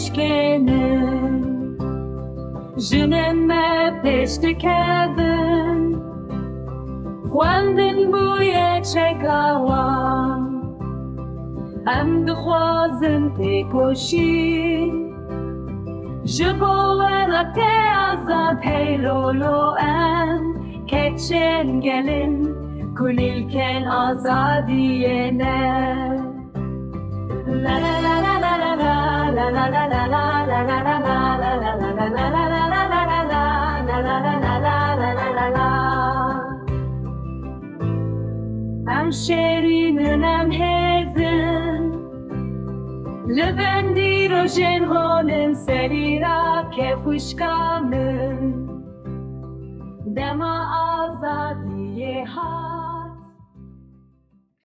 dişkênin Jinên me pêş dikevin Xwendin bûye çeka wan Em dixwazin têkoşîn Ji bo welatê azad heylolo em Keçên gelin Kulîlkên Azadiyê ne La la la la la la la la la la la la la la la la Em şêrînin em hêzin Li bendî rojên honin Serî rake xwîşka min